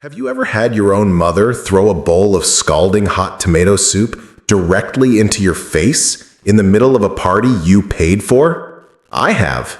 Have you ever had your own mother throw a bowl of scalding hot tomato soup directly into your face in the middle of a party you paid for? I have.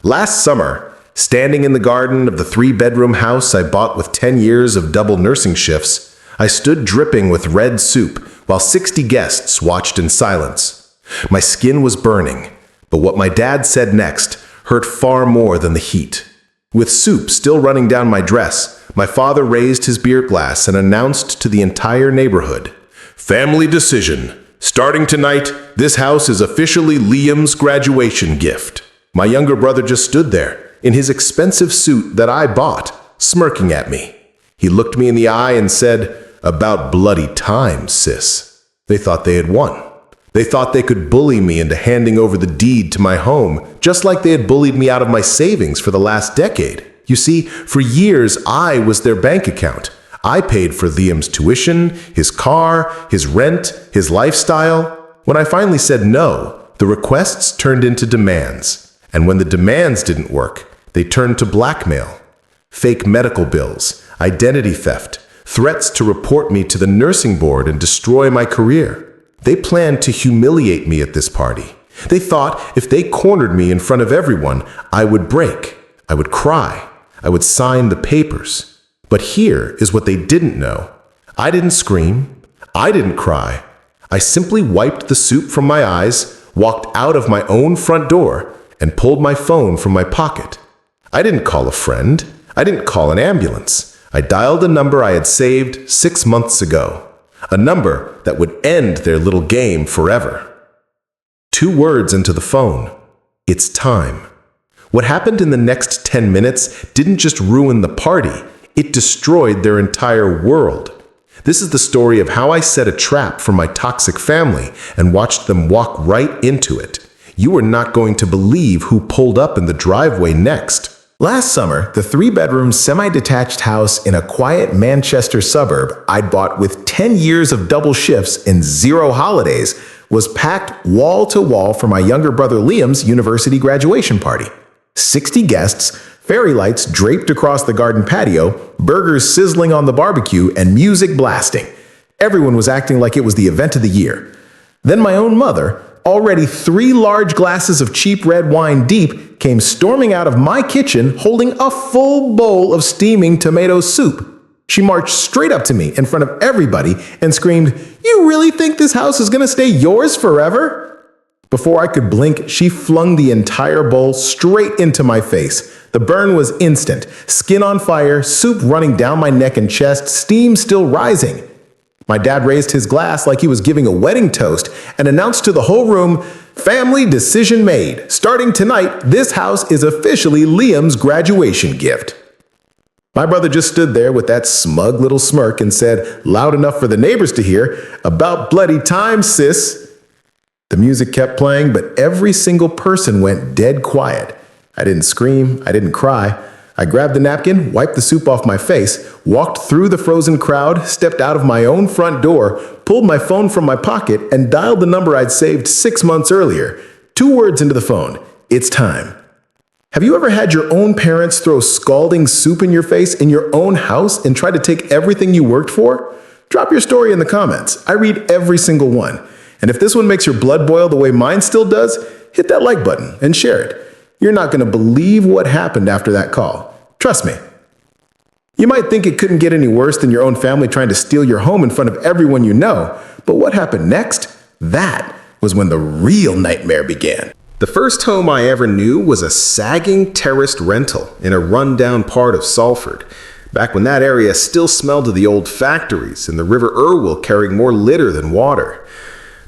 Last summer, standing in the garden of the 3-bedroom house I bought with 10 years of double nursing shifts, I stood dripping with red soup while 60 guests watched in silence. My skin was burning, but what my dad said next hurt far more than the heat. With soup still running down my dress, my father raised his beer glass and announced to the entire neighborhood, "Family decision. Starting tonight, this house is officially Liam's graduation gift." My younger brother just stood there, in his expensive suit that I bought, smirking at me. He looked me in the eye and said, "About bloody time, sis." They thought they had won. They thought they could bully me into handing over the deed to my home, just like they had bullied me out of my savings for the last decade. You see, for years, I was their bank account. I paid for Liam's tuition, his car, his rent, his lifestyle. When I finally said no, the requests turned into demands. And when the demands didn't work, they turned to blackmail. Fake medical bills, identity theft, threats to report me to the nursing board and destroy my career. They planned to humiliate me at this party. They thought if they cornered me in front of everyone, I would break. I would cry. I would sign the papers. But here is what they didn't know. I didn't scream. I didn't cry. I simply wiped the soup from my eyes, walked out of my own front door, and pulled my phone from my pocket. I didn't call a friend. I didn't call an ambulance. I dialed a number I had saved 6 months ago. A number that would end their little game forever. 2 words into the phone. It's time. What happened in the next 10 minutes didn't just ruin the party, it destroyed their entire world. This is the story of how I set a trap for my toxic family and watched them walk right into it. You are not going to believe who pulled up in the driveway next. Last summer, the 3-bedroom semi-detached house in a quiet Manchester suburb I'd bought with 10 years of double shifts and 0 holidays was packed wall to wall for my younger brother Liam's university graduation party. 60 guests, fairy lights draped across the garden patio, burgers sizzling on the barbecue, and music blasting. Everyone was acting like it was the event of the year. Then my own mother, already 3 large glasses of cheap red wine deep, came storming out of my kitchen holding a full bowl of steaming tomato soup. She marched straight up to me in front of everybody and screamed, "You really think this house is going to stay yours forever?" Before I could blink, she flung the entire bowl straight into my face. The burn was instant, skin on fire, soup running down my neck and chest, steam still rising. My dad raised his glass like he was giving a wedding toast and announced to the whole room, "Family decision made. Starting tonight, this house is officially Liam's graduation gift." My brother just stood there with that smug little smirk and said, loud enough for the neighbors to hear, "About bloody time, sis." The music kept playing, but every single person went dead quiet. I didn't scream. I didn't cry. I grabbed the napkin, wiped the soup off my face, walked through the frozen crowd, stepped out of my own front door, pulled my phone from my pocket, and dialed the number I'd saved 6 months earlier. 2 words into the phone. It's time. Have you ever had your own parents throw scalding soup in your face in your own house and try to take everything you worked for? Drop your story in the comments. I read every single one. And if this one makes your blood boil the way mine still does, hit that like button and share it. You're not going to believe what happened after that call. Trust me. You might think it couldn't get any worse than your own family trying to steal your home in front of everyone you know, but what happened next? That was when the real nightmare began. The first home I ever knew was a sagging terraced rental in a rundown part of Salford, back when that area still smelled of the old factories and the River Irwell carrying more litter than water.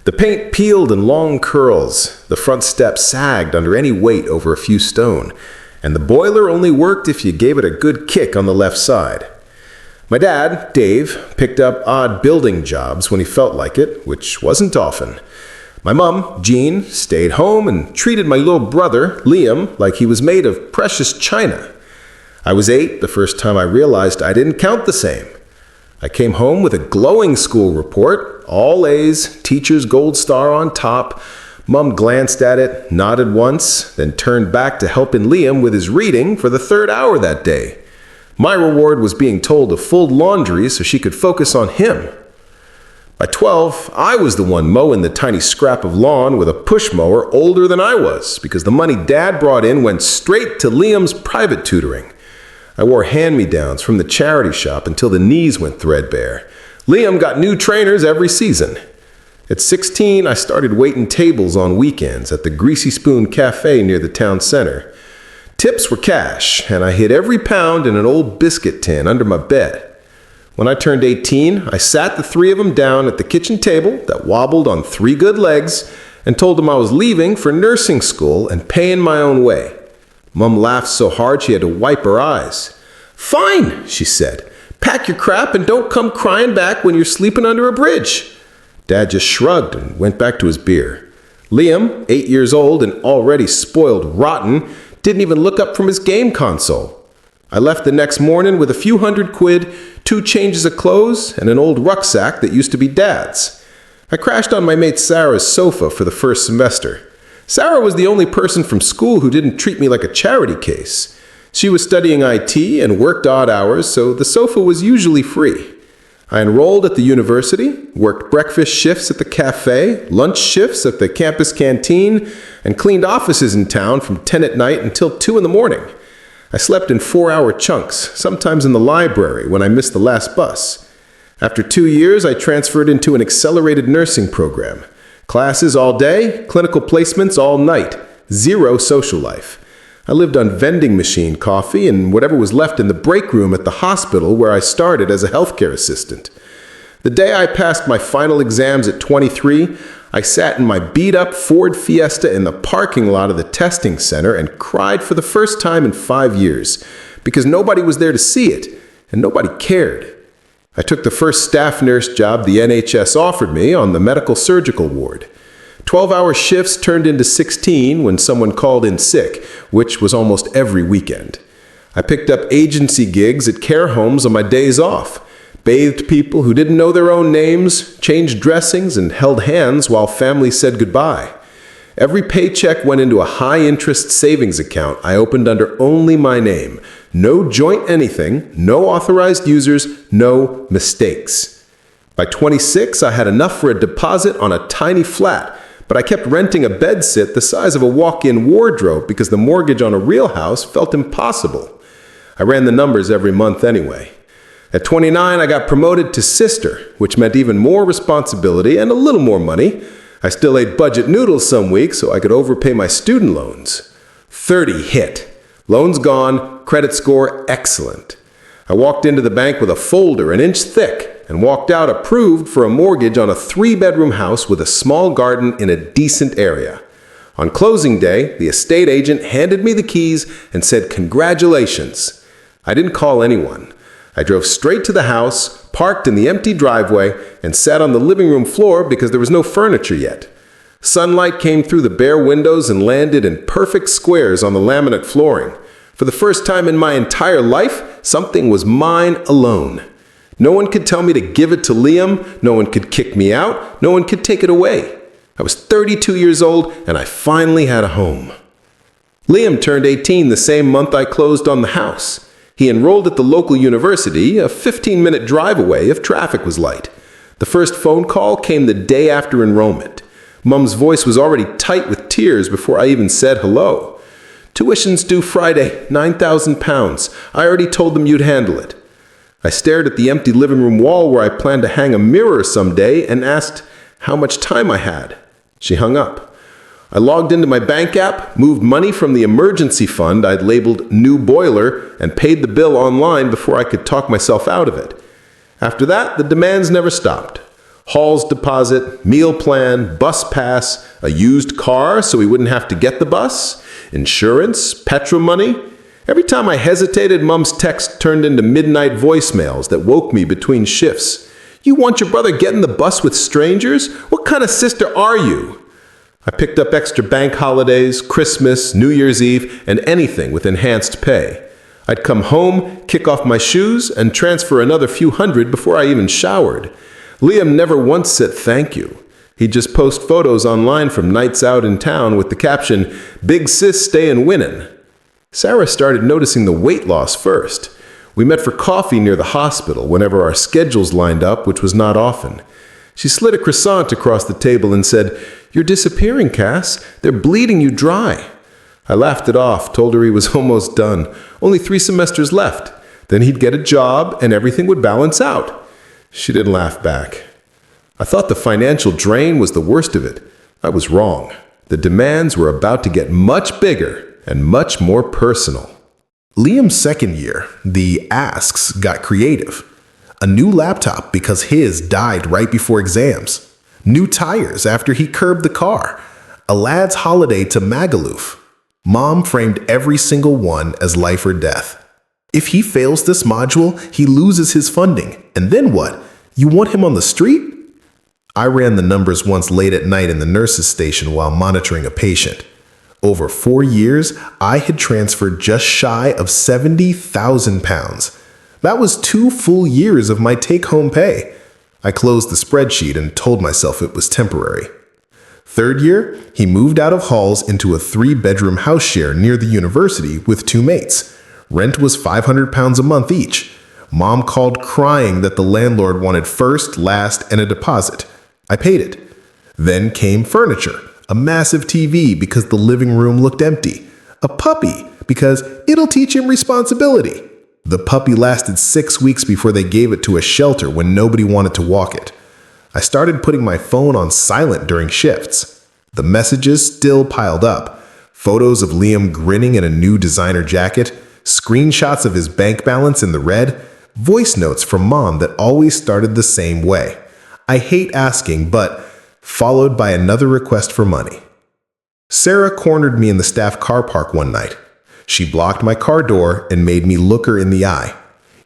The paint peeled in long curls, the front steps sagged under any weight over a few stone, and the boiler only worked if you gave it a good kick on the left side. My dad, Dave, picked up odd building jobs when he felt like it, which wasn't often. My mom, Jean, stayed home and treated my little brother, Liam, like he was made of precious china. I was 8 the first time I realized I didn't count the same. I came home with a glowing school report, all A's, teacher's gold star on top. Mom glanced at it, nodded once, then turned back to helping Liam with his reading for the 3rd hour that day. My reward was being told to fold laundry so she could focus on him. By 12, I was the one mowing the tiny scrap of lawn with a push mower older than I was, because the money Dad brought in went straight to Liam's private tutoring. I wore hand-me-downs from the charity shop until the knees went threadbare. Liam got new trainers every season. At 16, I started waiting tables on weekends at the Greasy Spoon Cafe near the town center. Tips were cash, and I hid every pound in an old biscuit tin under my bed. When I turned 18, I sat the three of them down at the kitchen table that wobbled on three good legs and told them I was leaving for nursing school and paying my own way. Mom laughed so hard she had to wipe her eyes. "Fine," she said. "Pack your crap and don't come crying back when you're sleeping under a bridge." Dad just shrugged and went back to his beer. Liam, 8 years old and already spoiled rotten, didn't even look up from his game console. I left the next morning with a few $100, 2 changes of clothes, and an old rucksack that used to be Dad's. I crashed on my mate Sarah's sofa for the first semester. Sarah was the only person from school who didn't treat me like a charity case. She was studying IT and worked odd hours, so the sofa was usually free. I enrolled at the university, worked breakfast shifts at the cafe, lunch shifts at the campus canteen, and cleaned offices in town from 10 at night until 2 in the morning. I slept in 4-hour chunks, sometimes in the library when I missed the last bus. After 2 years, I transferred into an accelerated nursing program. Classes all day, clinical placements all night, 0 social life. I lived on vending machine coffee and whatever was left in the break room at the hospital where I started as a healthcare assistant. The day I passed my final exams at 23, I sat in my beat-up Ford Fiesta in the parking lot of the testing center and cried for the first time in 5 years because nobody was there to see it and nobody cared. I took the first staff nurse job the NHS offered me on the medical surgical ward. 12-hour shifts turned into 16 when someone called in sick, which was almost every weekend. I picked up agency gigs at care homes on my days off, bathed people who didn't know their own names, changed dressings, and held hands while families said goodbye. Every paycheck went into a high-interest savings account I opened under only my name. No joint anything, no authorized users, no mistakes. By 26, I had enough for a deposit on a tiny flat, but I kept renting a bedsit the size of a walk-in wardrobe because the mortgage on a real house felt impossible. I ran the numbers every month anyway. At 29, I got promoted to sister, which meant even more responsibility and a little more money. I still ate budget noodles some weeks so I could overpay my student loans. 30 hit. Loans gone, credit score excellent. I walked into the bank with a folder an inch thick and walked out approved for a mortgage on a 3-bedroom house with a small garden in a decent area. On closing day, the estate agent handed me the keys and said, "Congratulations." I didn't call anyone. I drove straight to the house, parked in the empty driveway, and sat on the living room floor because there was no furniture yet. Sunlight came through the bare windows and landed in perfect squares on the laminate flooring. For the first time in my entire life, something was mine alone. No one could tell me to give it to Liam, no one could kick me out, no one could take it away. I was 32 years old and I finally had a home. Liam turned 18 the same month I closed on the house. He enrolled at the local university, a 15-minute drive away if traffic was light. The first phone call came the day after enrollment. Mum's voice was already tight with tears before I even said hello. "Tuition's due Friday, £9,000. I already told them you'd handle it." I stared at the empty living room wall where I planned to hang a mirror someday and asked how much time I had. She hung up. I logged into my bank app, moved money from the emergency fund I'd labeled New Boiler, and paid the bill online before I could talk myself out of it. After that, the demands never stopped. Hall's deposit, meal plan, bus pass, a used car so we wouldn't have to get the bus, insurance, petrol money. Every time I hesitated, Mum's text turned into midnight voicemails that woke me between shifts. "You want your brother getting the bus with strangers? What kind of sister are you?" I picked up extra bank holidays, Christmas, New Year's Eve, and anything with enhanced pay. I'd come home, kick off my shoes, and transfer another few hundred before I even showered. Liam never once said thank you. He'd just post photos online from nights out in town with the caption, "Big sis stayin' winnin'." Sarah started noticing the weight loss first. We met for coffee near the hospital whenever our schedules lined up, which was not often. She slid a croissant across the table and said, "You're disappearing, Cass. They're bleeding you dry." I laughed it off, told her he was almost done. Only 3 semesters left. Then he'd get a job and everything would balance out. She didn't laugh back. I thought the financial drain was the worst of it. I was wrong. The demands were about to get much bigger and much more personal. Liam's second year, the asks got creative. A new laptop because his died right before exams. New tires after he curbed the car. A lad's holiday to Magaluf. Mom framed every single one as life or death. If he fails this module, he loses his funding. And then what? You want him on the street? I ran the numbers once late at night in the nurse's station while monitoring a patient. Over 4 years, I had transferred just shy of £70,000. That was 2 full years of my take-home pay. I closed the spreadsheet and told myself it was temporary. Third year, he moved out of halls into a 3-bedroom house share near the university with 2 mates. Rent was £500 a month each. Mom called crying that the landlord wanted first, last, and a deposit. I paid it. Then came furniture, a massive TV because the living room looked empty, a puppy because it'll teach him responsibility. The puppy lasted 6 weeks before they gave it to a shelter when nobody wanted to walk it. I started putting my phone on silent during shifts. The messages still piled up. Photos of Liam grinning in a new designer jacket, screenshots of his bank balance in the red, voice notes from Mom that always started the same way. I hate asking, but followed by another request for money. Sarah cornered me in the staff car park one night. She blocked my car door and made me look her in the eye.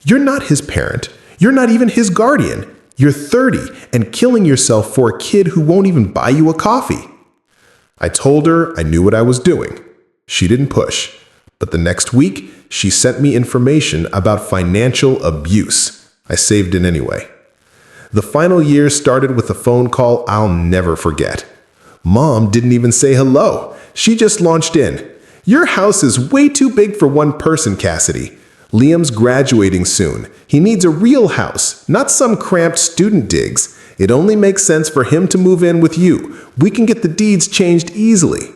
"You're not his parent. You're not even his guardian. You're 30 and killing yourself for a kid who won't even buy you a coffee." I told her I knew what I was doing. She didn't push. But the next week, she sent me information about financial abuse. I saved it anyway. The final year started with a phone call I'll never forget. Mom didn't even say hello. She just launched in. "Your house is way too big for one person, Cassidy. Liam's graduating soon. He needs a real house, not some cramped student digs. It only makes sense for him to move in with you. We can get the deeds changed easily."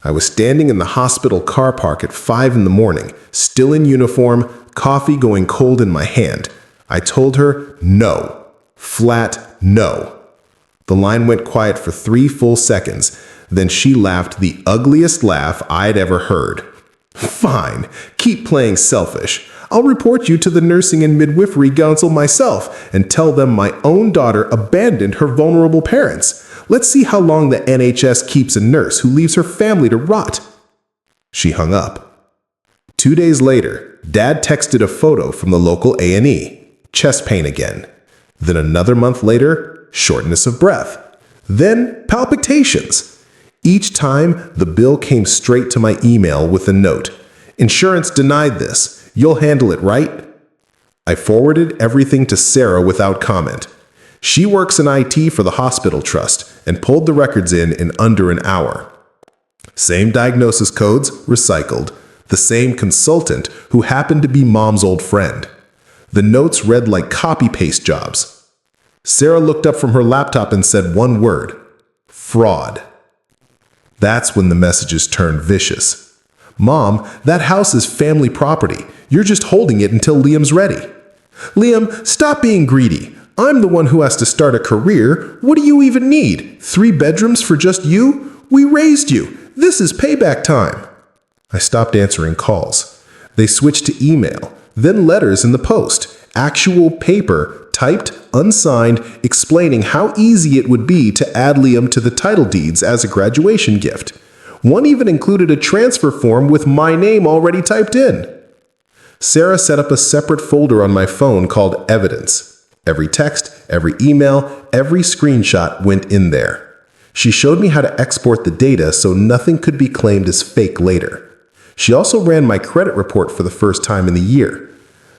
I was standing in the hospital car park at 5 in the morning, still in uniform, coffee going cold in my hand. I told her no. Flat no. The line went quiet for 3 full seconds. Then she laughed the ugliest laugh I'd ever heard. "Fine, keep playing selfish. I'll report you to the Nursing and Midwifery Council myself and tell them my own daughter abandoned her vulnerable parents. Let's see how long the NHS keeps a nurse who leaves her family to rot." She hung up. 2 days later, Dad texted a photo from the local A&E. Chest pain again. Then another month later, shortness of breath. Then palpitations. Each time, the bill came straight to my email with a note. "Insurance denied this. You'll handle it, right?" I forwarded everything to Sarah without comment. She works in IT for the hospital trust and pulled the records in under an hour. Same diagnosis codes, recycled. The same consultant who happened to be Mom's old friend. The notes read like copy-paste jobs. Sarah looked up from her laptop and said one word: fraud. That's when the messages turned vicious. "Mom, that house is family property. You're just holding it until Liam's ready." "Liam, stop being greedy. I'm the one who has to start a career. What do you even need? 3 bedrooms for just you? We raised you. This is payback time." I stopped answering calls. They switched to email, then letters in the post, actual paper, typed, unsigned, explaining how easy it would be to add Liam to the title deeds as a graduation gift. One even included a transfer form with my name already typed in. Sarah set up a separate folder on my phone called Evidence. Every text, every email, every screenshot went in there. She showed me how to export the data so nothing could be claimed as fake later. She also ran my credit report for the first time in the year.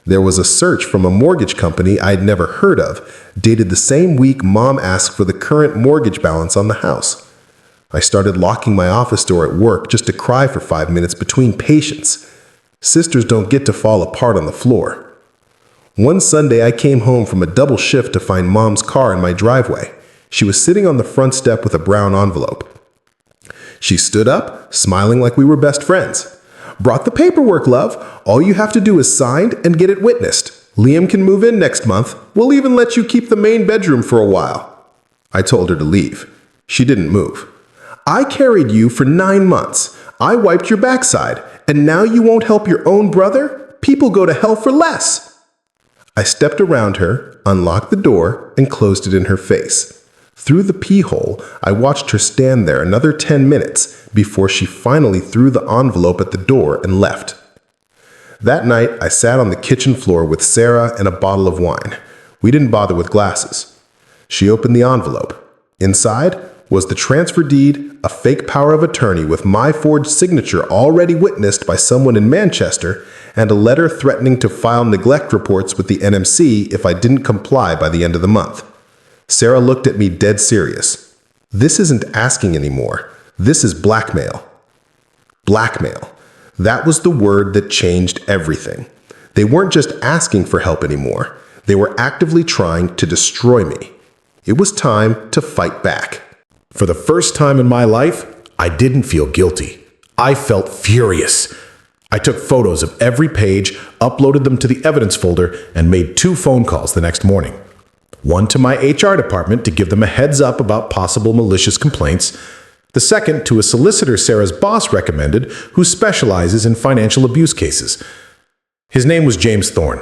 There was a search from a mortgage company I'd never heard of, dated the same week Mom asked for the current mortgage balance on the house. I started locking my office door at work just to cry for 5 minutes between patients. Sisters don't get to fall apart on the floor. One Sunday, I came home from a double shift to find Mom's car in my driveway. She was sitting on the front step with a brown envelope. She stood up, smiling like we were best friends. "Brought the paperwork, love. All you have to do is sign and get it witnessed. Liam can move in next month. We'll even let you keep the main bedroom for a while." I told her to leave. She didn't move. "I carried you for 9 months. I wiped your backside, and now you won't help your own brother? People go to hell for less." I stepped around her, unlocked the door, and closed it in her face. Through the pee hole, I watched her stand there another 10 minutes before she finally threw the envelope at the door and left. That night, I sat on the kitchen floor with Sarah and a bottle of wine. We didn't bother with glasses. She opened the envelope. Inside was the transfer deed, a fake power of attorney with my forged signature already witnessed by someone in Manchester, and a letter threatening to file neglect reports with the NMC if I didn't comply by the end of the month. Sarah looked at me dead serious. "This isn't asking anymore. This is blackmail." Blackmail. That was the word that changed everything. They weren't just asking for help anymore. They were actively trying to destroy me. It was time to fight back. For the first time in my life, I didn't feel guilty. I felt furious. I took photos of every page, uploaded them to the evidence folder, and made 2 phone calls the next morning. One to my HR department to give them a heads up about possible malicious complaints. The second to a solicitor Sarah's boss recommended who specializes in financial abuse cases. His name was James Thorne.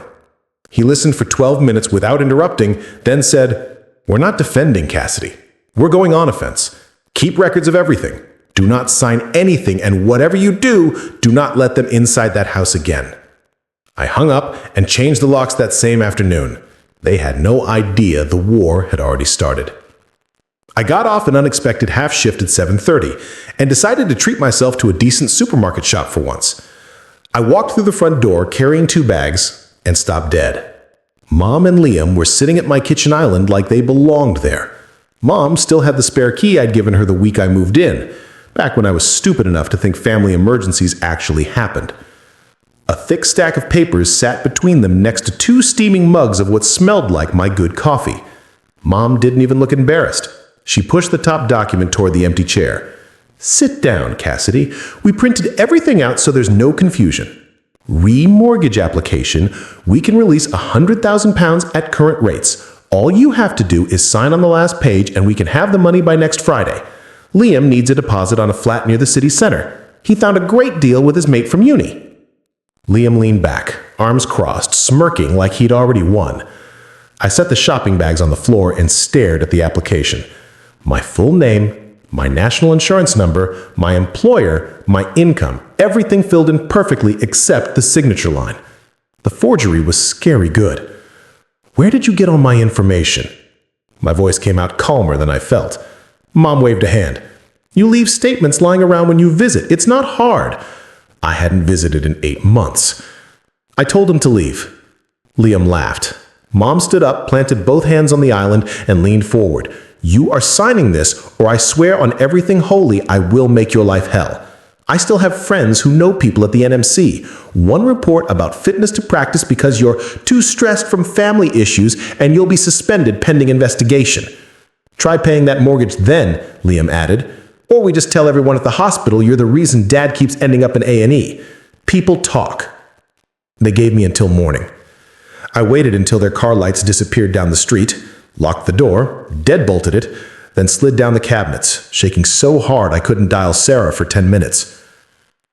He listened for 12 minutes without interrupting, then said, "We're not defending Cassidy. We're going on offense. Keep records of everything. Do not sign anything, and whatever you do, do not let them inside that house again." I hung up and changed the locks that same afternoon. They had no idea the war had already started. I got off an unexpected half shift at 7:30 and decided to treat myself to a decent supermarket shop for once. I walked through the front door carrying 2 bags and stopped dead. Mom and Liam were sitting at my kitchen island like they belonged there. Mom still had the spare key I'd given her the week I moved in, back when I was stupid enough to think family emergencies actually happened. A thick stack of papers sat between them next to 2 steaming mugs of what smelled like my good coffee. Mom didn't even look embarrassed. She pushed the top document toward the empty chair. "Sit down, Cassidy. We printed everything out so there's no confusion. Remortgage application. We can release £100,000 at current rates. All you have to do is sign on the last page and we can have the money by next Friday. Liam needs a deposit on a flat near the city center. He found a great deal with his mate from uni." Liam leaned back, arms crossed, smirking like he'd already won. I set the shopping bags on the floor and stared at the application. My full name, my national insurance number, my employer, my income, everything filled in perfectly except the signature line. The forgery was scary good. "Where did you get all my information?" My voice came out calmer than I felt. Mom waved a hand. "You leave statements lying around when you visit. It's not hard." I hadn't visited in 8 months. I told him to leave. Liam laughed. Mom stood up, planted both hands on the island, and leaned forward. "You are signing this, or I swear on everything holy I will make your life hell. I still have friends who know people at the NMC. One report about fitness to practice because you're too stressed from family issues and you'll be suspended pending investigation. Try paying that mortgage then," Liam added. "Or we just tell everyone at the hospital you're the reason Dad keeps ending up in A&E. People talk." They gave me until morning. I waited until their car lights disappeared down the street, locked the door, deadbolted it, then slid down the cabinets, shaking so hard I couldn't dial Sarah for 10 minutes.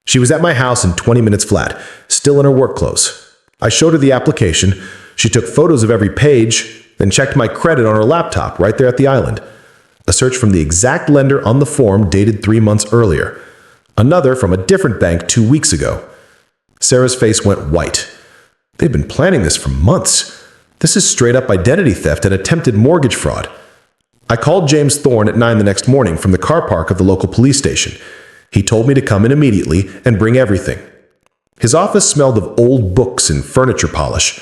She was at my house in 20 minutes flat, still in her work clothes. I showed her the application. She took photos of every page, then checked my credit on her laptop right there at the island. A search from the exact lender on the form dated 3 months earlier. Another from a different bank 2 weeks ago. Sarah's face went white. They've been planning this for months. This is straight-up identity theft and attempted mortgage fraud. I called James Thorne at 9 the next morning from the car park of the local police station. He told me to come in immediately and bring everything. His office smelled of old books and furniture polish.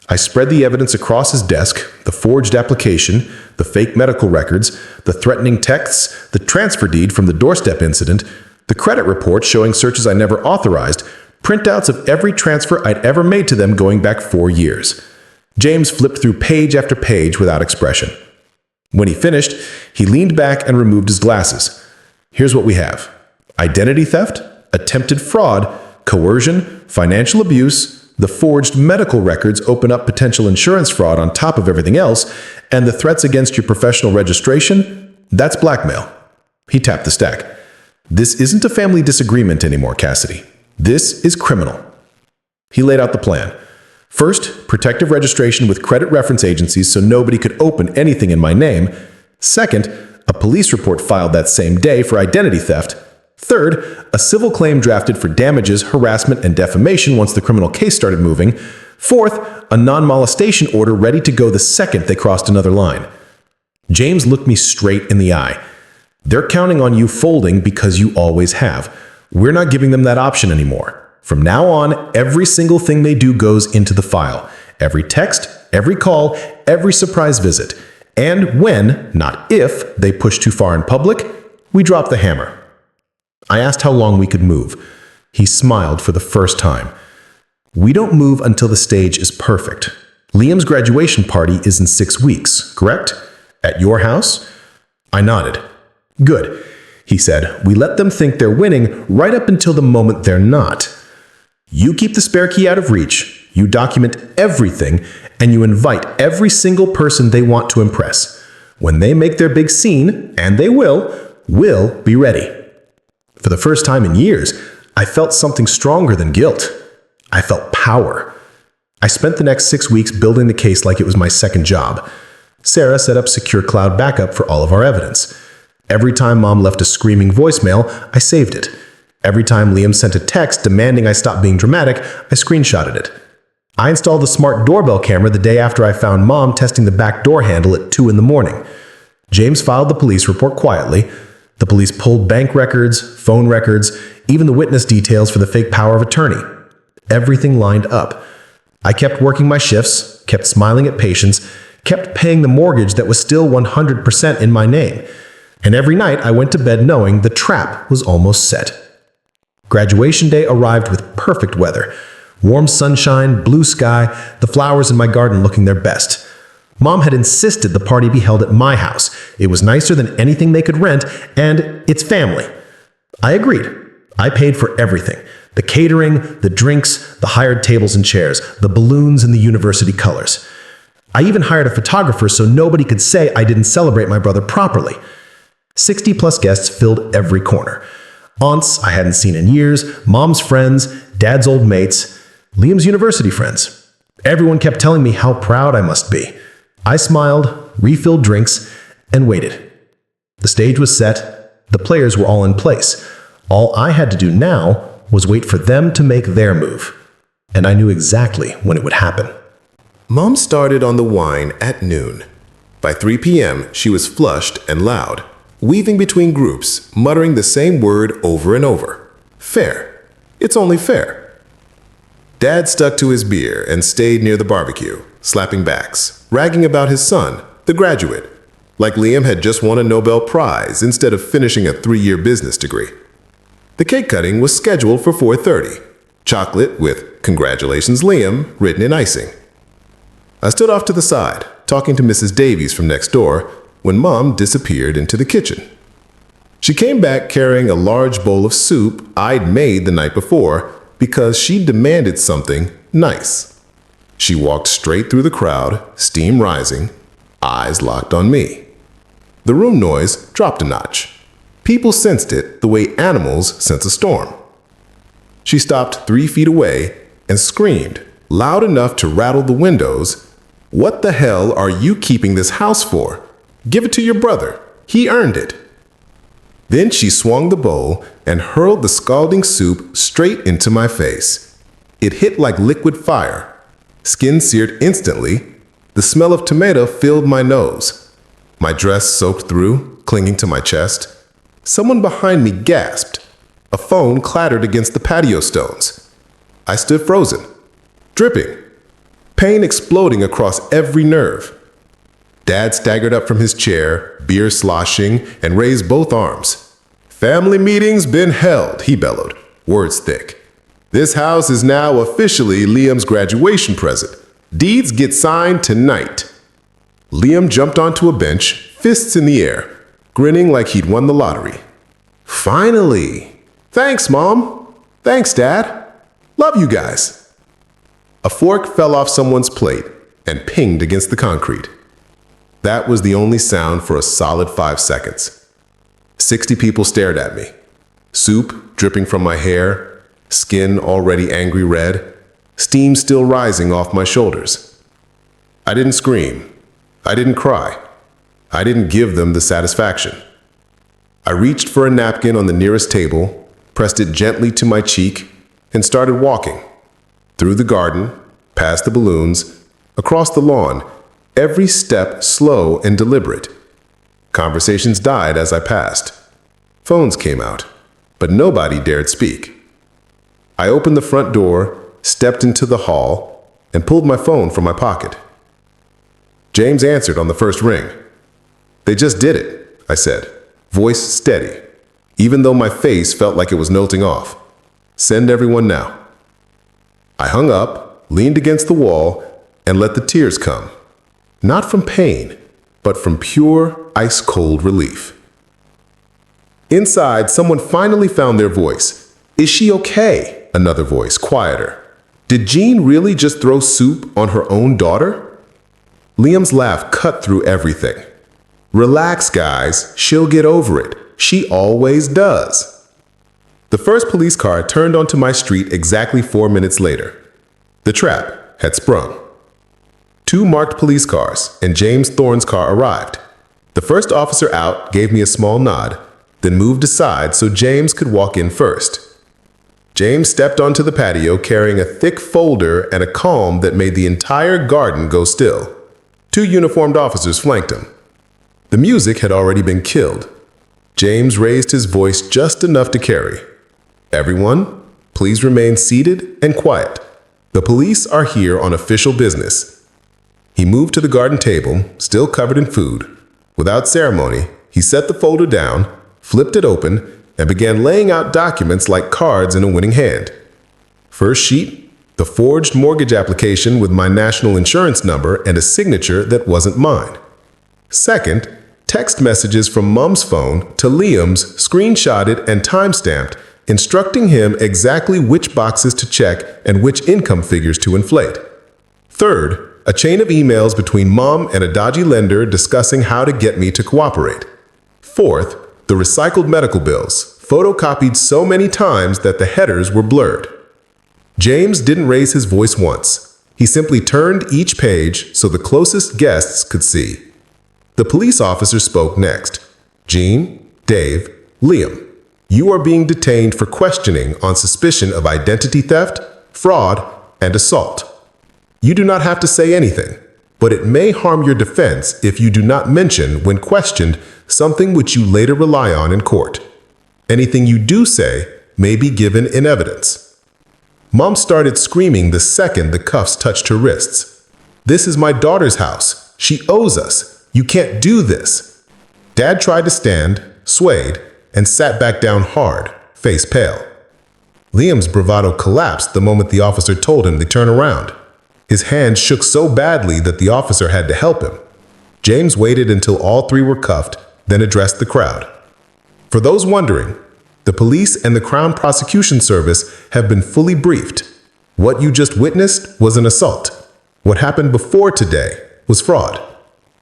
I spread the evidence across his desk, the forged application, the fake medical records, the threatening texts, the transfer deed from the doorstep incident, the credit report showing searches I never authorized, Printouts of every transfer I'd ever made to them going back 4 years. James flipped through page after page without expression. When he finished, he leaned back and removed his glasses. Here's what we have: identity theft, attempted fraud, coercion, financial abuse, the forged medical records open up potential insurance fraud on top of everything else, and the threats against your professional registration, that's blackmail. He tapped the stack. This isn't a family disagreement anymore, Cassidy. This is criminal. He laid out the plan. First, protective registration with credit reference agencies so nobody could open anything in my name. Second, a police report filed that same day for identity theft. Third, a civil claim drafted for damages, harassment, and defamation once the criminal case started moving. Fourth, a non-molestation order ready to go the second they crossed another line. James looked me straight in the eye. They're counting on you folding because you always have. We're not giving them that option anymore. From now on, every single thing they do goes into the file. Every text, every call, every surprise visit. And when, not if, they push too far in public, we drop the hammer. I asked how long we could move. He smiled for the first time. We don't move until the stage is perfect. Liam's graduation party is in 6 weeks, correct? At your house? I nodded. Good, he said. We let them think they're winning right up until the moment they're not. You keep the spare key out of reach, you document everything, and you invite every single person they want to impress. When they make their big scene, and they will, we'll be ready. For the first time in years, I felt something stronger than guilt. I felt power. I spent the next 6 weeks building the case like it was my second job. Sarah set up secure cloud backup for all of our evidence. Every time Mom left a screaming voicemail, I saved it. Every time Liam sent a text demanding I stop being dramatic, I screenshotted it. I installed the smart doorbell camera the day after I found Mom testing the back door handle at 2 in the morning. James filed the police report quietly. The police pulled bank records, phone records, even the witness details for the fake power of attorney. Everything lined up. I kept working my shifts, kept smiling at patients, kept paying the mortgage that was still 100% in my name. And every night I went to bed knowing the trap was almost set. Graduation day arrived with perfect weather. Warm sunshine, blue sky, the flowers in my garden looking their best. Mom had insisted the party be held at my house. It was nicer than anything they could rent, and it's family. I agreed. I paid for everything. The catering, the drinks, the hired tables and chairs, the balloons and the university colors. I even hired a photographer so nobody could say I didn't celebrate my brother properly. 60+ guests filled every corner. Aunts I hadn't seen in years, Mom's friends, Dad's old mates, Liam's university friends. Everyone kept telling me how proud I must be. I smiled, refilled drinks, and waited. The stage was set. The players were all in place. All I had to do now was wait for them to make their move. And I knew exactly when it would happen. Mom started on the wine at noon. By 3 p.m., she was flushed and loud, weaving between groups, muttering the same word over and over. Fair. It's only fair. Dad stuck to his beer and stayed near the barbecue, slapping backs, ragging about his son, the graduate, like Liam had just won a Nobel Prize instead of finishing a 3-year business degree. The cake cutting was scheduled for 4:30. Chocolate with "Congratulations, Liam" written in icing. I stood off to the side, talking to Mrs. Davies from next door, when Mom disappeared into the kitchen. She came back carrying a large bowl of soup I'd made the night before because she demanded something nice. She walked straight through the crowd, steam rising, eyes locked on me. The room noise dropped a notch. People sensed it the way animals sense a storm. She stopped 3 feet away and screamed, loud enough to rattle the windows, "What the hell are you keeping this house for? Give it to your brother. He earned it." Then she swung the bowl and hurled the scalding soup straight into my face. It hit like liquid fire. Skin seared instantly. The smell of tomato filled my nose. My dress soaked through, clinging to my chest. Someone behind me gasped. A phone clattered against the patio stones. I stood frozen, dripping, pain exploding across every nerve. Dad staggered up from his chair, beer sloshing, and raised both arms. "Family meeting's been held," he bellowed, words thick. This house is now officially Liam's graduation present. Deeds get signed tonight. Liam jumped onto a bench, fists in the air, grinning like he'd won the lottery. Finally! Thanks, Mom. Thanks, Dad. Love you guys. A fork fell off someone's plate and pinged against the concrete. That was the only sound for a solid 5 seconds. 60 people stared at me. Soup dripping from my hair, skin already angry red, steam still rising off my shoulders. I didn't scream. I didn't cry. I didn't give them the satisfaction. I reached for a napkin on the nearest table, pressed it gently to my cheek, and started walking. Through the garden, past the balloons, across the lawn, every step slow and deliberate. Conversations died as I passed. Phones came out, but nobody dared speak. I opened the front door, stepped into the hall, and pulled my phone from my pocket. James answered on the first ring. "They just did it," I said, voice steady, even though my face felt like it was melting off. "Send everyone now." I hung up, leaned against the wall, and let the tears come. Not from pain, but from pure, ice-cold relief. Inside, someone finally found their voice. "Is she okay?" Another voice, quieter. "Did Jean really just throw soup on her own daughter?" Liam's laugh cut through everything. "Relax, guys. She'll get over it. She always does." The first police car turned onto my street exactly 4 minutes later. The trap had sprung. 2 marked police cars and James Thorne's car arrived. The first officer out gave me a small nod, then moved aside so James could walk in first. James stepped onto the patio carrying a thick folder and a calm that made the entire garden go still. 2 uniformed officers flanked him. The music had already been killed. James raised his voice just enough to carry. "Everyone, please remain seated and quiet. The police are here on official business." He moved to the garden table, still covered in food. Without ceremony, he set the folder down, flipped it open, and began laying out documents like cards in a winning hand. First sheet, the forged mortgage application with my national insurance number and a signature that wasn't mine. Second, text messages from Mom's phone to Liam's, screenshotted and timestamped, instructing him exactly which boxes to check and which income figures to inflate. Third, a chain of emails between Mom and a dodgy lender discussing how to get me to cooperate. Fourth, the recycled medical bills, photocopied so many times that the headers were blurred. James didn't raise his voice once. He simply turned each page so the closest guests could see. The police officer spoke next. "Jean, Dave, Liam, you are being detained for questioning on suspicion of identity theft, fraud, and assault. You do not have to say anything, but it may harm your defense if you do not mention, when questioned, something which you later rely on in court. Anything you do say may be given in evidence." Mom started screaming the second the cuffs touched her wrists. "This is my daughter's house. She owes us. You can't do this." Dad tried to stand, swayed, and sat back down hard, face pale. Liam's bravado collapsed the moment the officer told him to turn around. His hands shook so badly that the officer had to help him. James waited until all 3 were cuffed, then addressed the crowd. "For those wondering, the police and the Crown Prosecution Service have been fully briefed. What you just witnessed was an assault. What happened before today was fraud.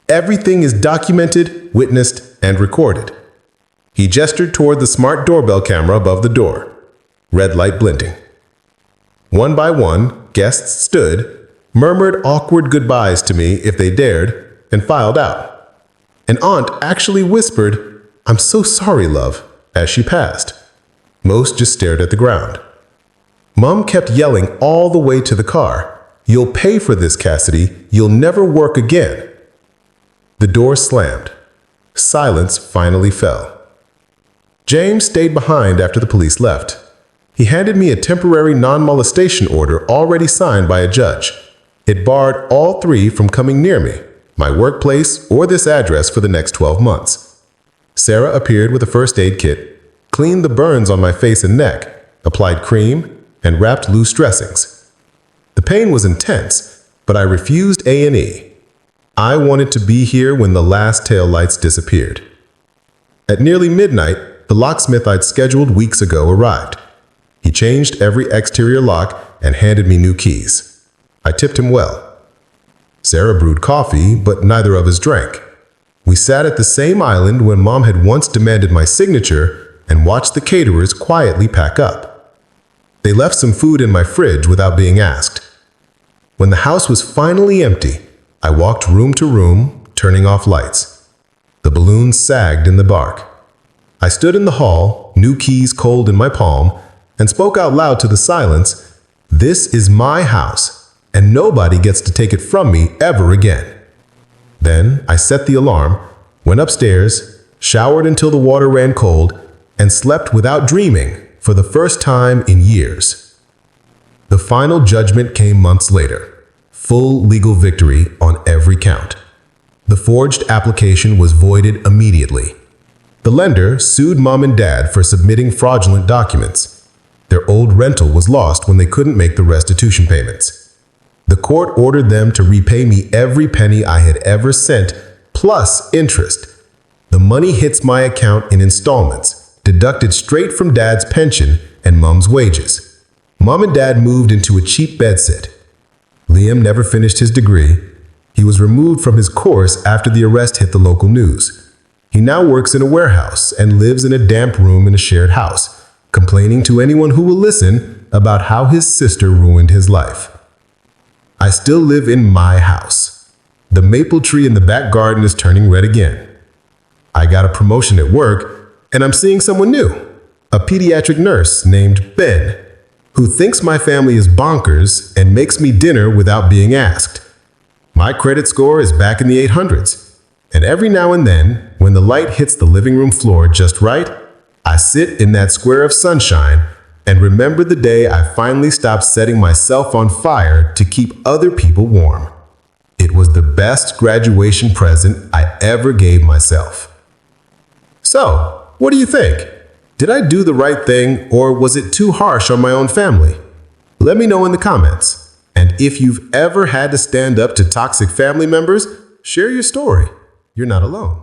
Everything is documented, witnessed, and recorded." He gestured toward the smart doorbell camera above the door. Red light blinking. One by one, guests stood, murmured awkward goodbyes to me if they dared, and filed out. An aunt actually whispered, "I'm so sorry, love," as she passed. Most just stared at the ground. Mom kept yelling all the way to the car, "You'll pay for this, Cassidy. You'll never work again." The door slammed. Silence finally fell. James stayed behind after the police left. He handed me a temporary non-molestation order already signed by a judge. It barred all 3 from coming near me, my workplace, or this address for the next 12 months. Sarah appeared with a first aid kit, cleaned the burns on my face and neck, applied cream, and wrapped loose dressings. The pain was intense, but I refused A&E. I wanted to be here when the last taillights disappeared. At nearly midnight, the locksmith I'd scheduled weeks ago arrived. He changed every exterior lock and handed me new keys. I tipped him well. Sarah brewed coffee, but neither of us drank. We sat at the same island when Mom had once demanded my signature and watched the caterers quietly pack up. They left some food in my fridge without being asked. When the house was finally empty, I walked room to room, turning off lights. The balloons sagged in the bark. I stood in the hall, new keys cold in my palm, and spoke out loud to the silence, "This is my house, and nobody gets to take it from me ever again." Then I set the alarm, went upstairs, showered until the water ran cold, and slept without dreaming for the first time in years. The final judgment came months later. Full legal victory on every count. The forged application was voided immediately. The lender sued Mom and Dad for submitting fraudulent documents. Their old rental was lost when they couldn't make the restitution payments. The court ordered them to repay me every penny I had ever sent, plus interest. The money hits my account in installments, deducted straight from Dad's pension and Mom's wages. Mom and Dad moved into a cheap bedsit. Liam never finished his degree. He was removed from his course after the arrest hit the local news. He now works in a warehouse and lives in a damp room in a shared house, complaining to anyone who will listen about how his sister ruined his life. I still live in my house. The maple tree in the back garden is turning red again. I got a promotion at work, and I'm seeing someone new, a pediatric nurse named Ben, who thinks my family is bonkers and makes me dinner without being asked. My credit score is back in the 800s, and every now and then, when the light hits the living room floor just right, I sit in that square of sunshine and remember the day I finally stopped setting myself on fire to keep other people warm. It was the best graduation present I ever gave myself. So, what do you think? Did I do the right thing, or was it too harsh on my own family? Let me know in the comments. And if you've ever had to stand up to toxic family members, share your story. You're not alone.